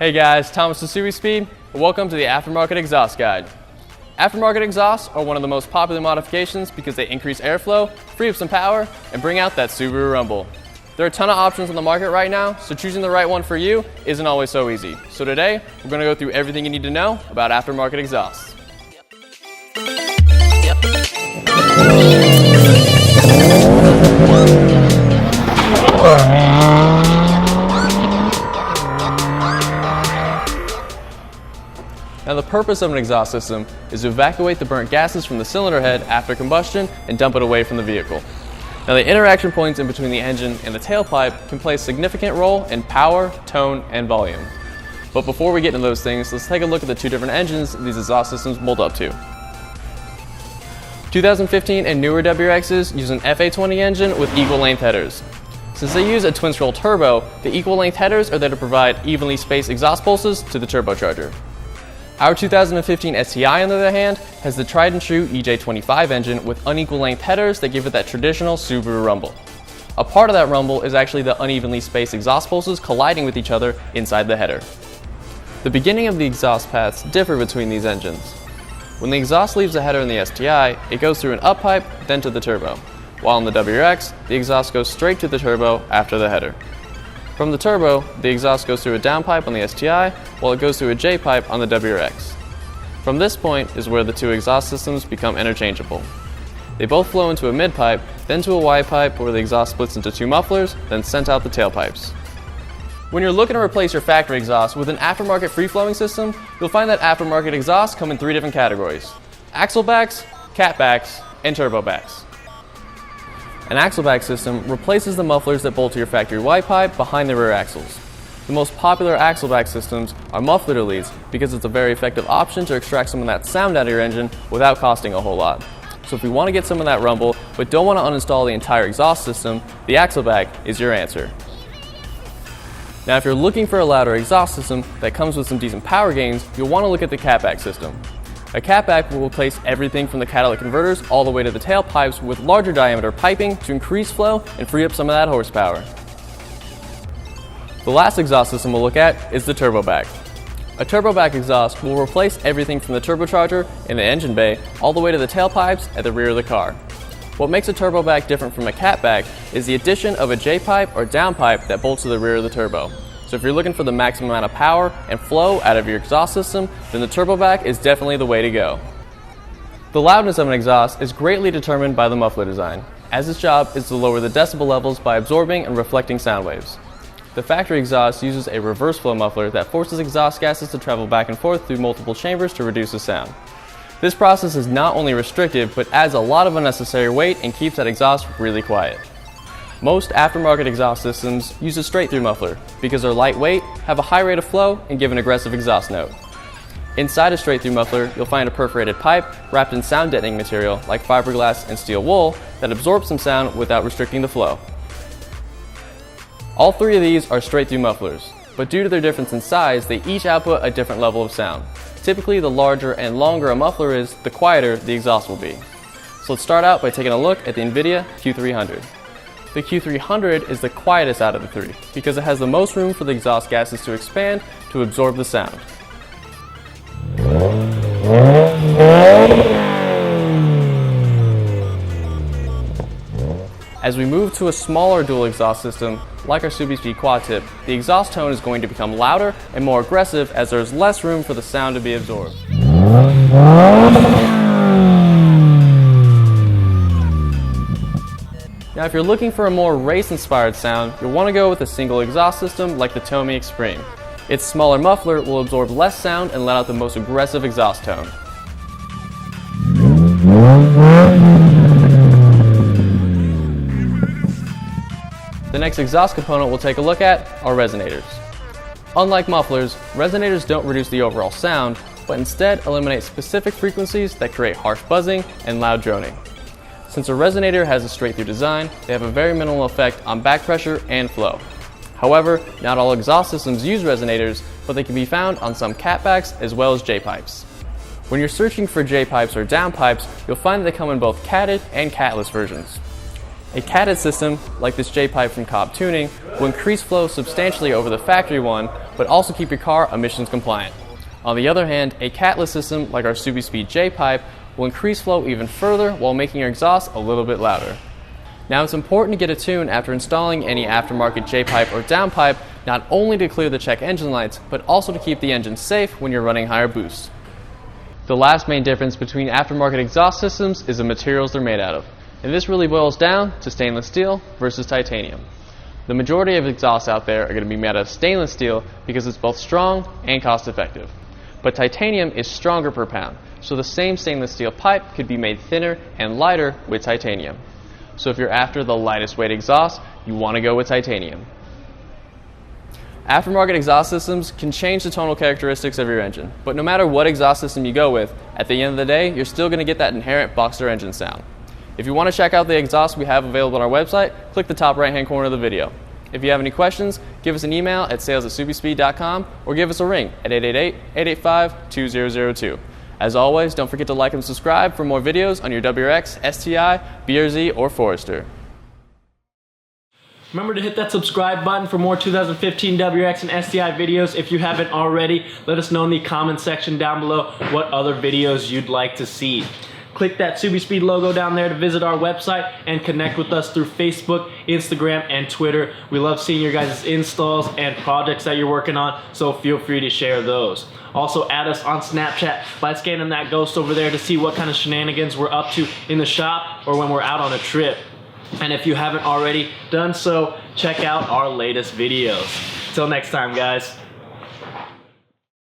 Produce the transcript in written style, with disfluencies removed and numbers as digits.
Hey guys, Tomas with Subispeed, and welcome to the Aftermarket Exhaust Guide. Aftermarket exhausts are one of the most popular modifications because they increase airflow, free up some power, and bring out that Subaru rumble. There are a ton of options on the market right now, so choosing the right one for you isn't always so easy. So today, we're going to go through everything you need to know about aftermarket exhausts. Now the purpose of an exhaust system is to evacuate the burnt gases from the cylinder head after combustion and dump it away from the vehicle. Now the interaction points in between the engine and the tailpipe can play a significant role in power, tone, and volume. But before we get into those things, let's take a look at the two different engines these exhaust systems mold up to. 2015 and newer WRXs use an FA20 engine with equal length headers. Since they use a twin-scroll turbo, the equal length headers are there to provide evenly spaced exhaust pulses to the turbocharger. Our 2015 STI, on the other hand, has the tried and true EJ25 engine with unequal length headers that give it that traditional Subaru rumble. A part of that rumble is actually the unevenly spaced exhaust pulses colliding with each other inside the header. The beginning of the exhaust paths differ between these engines. When the exhaust leaves the header in the STI, it goes through an up pipe, then to the turbo, while in the WRX, the exhaust goes straight to the turbo after the header. From the turbo, the exhaust goes through a downpipe on the STI, while it goes through a J-pipe on the WRX. From this point is where the two exhaust systems become interchangeable. They both flow into a mid-pipe, then to a Y-pipe where the exhaust splits into two mufflers, then sent out the tailpipes. When you're looking to replace your factory exhaust with an aftermarket free-flowing system, you'll find that aftermarket exhausts come in three different categories: axle backs, cat backs, and turbo backs. An axle back system replaces the mufflers that bolt to your factory Y pipe behind the rear axles. The most popular axle back systems are muffler deletes because it's a very effective option to extract some of that sound out of your engine without costing a whole lot. So if you want to get some of that rumble but don't want to uninstall the entire exhaust system, the axle back is your answer. Now if you're looking for a louder exhaust system that comes with some decent power gains, you'll want to look at the catback system. A catback will replace everything from the catalytic converters all the way to the tailpipes with larger diameter piping to increase flow and free up some of that horsepower. The last exhaust system we'll look at is the turbo back. A turbo back exhaust will replace everything from the turbocharger in the engine bay all the way to the tailpipes at the rear of the car. What makes a turbo back different from a catback is the addition of a J-pipe or downpipe that bolts to the rear of the turbo. So if you're looking for the maximum amount of power and flow out of your exhaust system, then the turbo back is definitely the way to go. The loudness of an exhaust is greatly determined by the muffler design, as its job is to lower the decibel levels by absorbing and reflecting sound waves. The factory exhaust uses a reverse flow muffler that forces exhaust gases to travel back and forth through multiple chambers to reduce the sound. This process is not only restrictive, but adds a lot of unnecessary weight and keeps that exhaust really quiet. Most aftermarket exhaust systems use a straight-through muffler because they're lightweight, have a high rate of flow, and give an aggressive exhaust note. Inside a straight-through muffler, you'll find a perforated pipe wrapped in sound deadening material like fiberglass and steel wool that absorbs some sound without restricting the flow. All three of these are straight-through mufflers, but due to their difference in size, they each output a different level of sound. Typically, the larger and longer a muffler is, the quieter the exhaust will be. So let's start out by taking a look at the NVIDIA Q300. The Q300 is the quietest out of the three because it has the most room for the exhaust gases to expand to absorb the sound. As we move to a smaller dual exhaust system, like our Subispeed quad tip, the exhaust tone is going to become louder and more aggressive as there is less room for the sound to be absorbed. Now if you're looking for a more race-inspired sound, you'll want to go with a single exhaust system like the Tomas Extreme. Its smaller muffler will absorb less sound and let out the most aggressive exhaust tone. The next exhaust component we'll take a look at are resonators. Unlike mufflers, resonators don't reduce the overall sound, but instead eliminate specific frequencies that create harsh buzzing and loud droning. Since a resonator has a straight-through design, they have a very minimal effect on back pressure and flow. However, not all exhaust systems use resonators, but they can be found on some catbacks as well as J-pipes. When you're searching for J-pipes or downpipes, you'll find that they come in both catted and catless versions. A catted system, like this J-pipe from Cobb Tuning, will increase flow substantially over the factory one, but also keep your car emissions compliant. On the other hand, a catless system like our Subispeed J-pipe will increase flow even further while making your exhaust a little bit louder. Now it's important to get a tune after installing any aftermarket J-pipe or downpipe, not only to clear the check engine lights, but also to keep the engine safe when you're running higher boosts. The last main difference between aftermarket exhaust systems is the materials they're made out of, and this really boils down to stainless steel versus titanium. The majority of exhausts out there are going to be made out of stainless steel because it's both strong and cost effective. But titanium is stronger per pound, so the same stainless steel pipe could be made thinner and lighter with titanium. So if you're after the lightest weight exhaust, you want to go with titanium. Aftermarket exhaust systems can change the tonal characteristics of your engine, but no matter what exhaust system you go with, at the end of the day, you're still going to get that inherent Boxster engine sound. If you want to check out the exhaust we have available on our website, click the top right hand corner of the video. If you have any questions, give us an email at sales@subispeed.com or give us a ring at 888-885-2002. As always, don't forget to like and subscribe for more videos on your WRX, STI, BRZ, or Forester. Remember to hit that subscribe button for more 2015 WRX and STI videos. If you haven't already, let us know in the comment section down below what other videos you'd like to see. Click that Subispeed logo down there to visit our website and connect with us through Facebook, Instagram, and Twitter. We love seeing your guys' installs and projects that you're working on, so feel free to share those. Also add us on Snapchat by scanning that ghost over there to see what kind of shenanigans we're up to in the shop or when we're out on a trip. And if you haven't already done so, check out our latest videos. Till next time, guys.